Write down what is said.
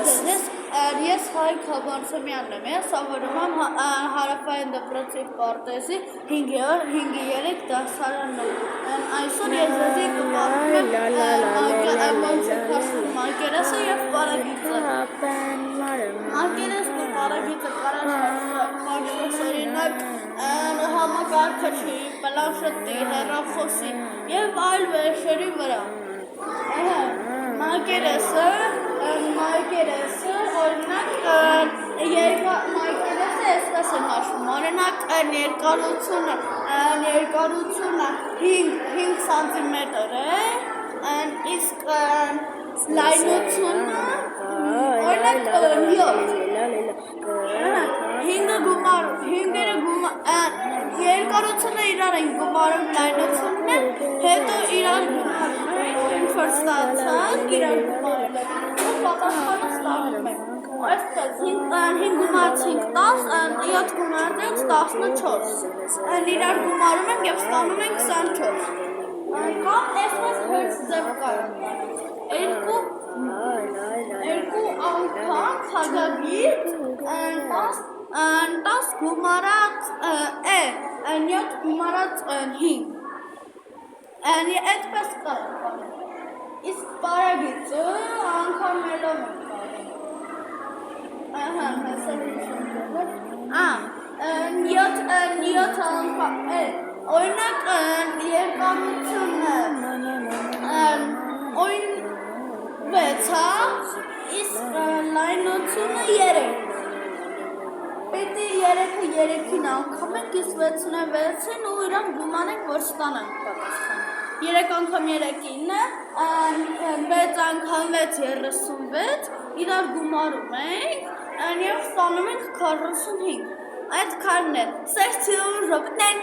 Ես Հայ Քաբարսամյանն եմ, ես սովորում եմ Հարավային դպրոցի պարտեզի 5-3 դասարանն եմ։ Այսօր ես ձեզ կպատմեմ մակերեսը և պարագիծը։ Մակերեսն ու պարագիծը կարաշարշ օրինակ համակարգչի, պլանշետի, հեռախոսի և այլ վերջերի վրա։ Մակերեսը օրինակ մակերեսը այսպես են հաշվում, օրինակ երկարությունը 5 սանտիմետր է, իսկ լայնությունը օրինակ 7 երկարությունը իրար են գումարում լայնությունն է, հետո իրար գումարում են, ինչ-որ ստացանք, իրար գումարում են, պատասխանը ստանում են, այսպես 5 գումարց 5 10, 7 գումարց 14, իրար գումարում են և ստանում են 24, կամ այսպես հերց ձև կարող երկու անգամ հագագիր 10 գումարած 7 գումարած 5 այդպես կարող իսկ պարագիծը անգամելով են կարող 7 անգամ օրինակ երկարությունը 6 իսկ լայնությունը 3 պետք է 3-ը 3-ին անգամ ենք, իսկ 6-ը 6-ին ու իրան գումանենք, որ ստանանք պատասխան։ 3 անգամ 3-ին է, 6 անգամ 6 36, իրար գումարում ենք և ստանում ենք 45։ Այդ քարն է, սերցիոն ժողտեն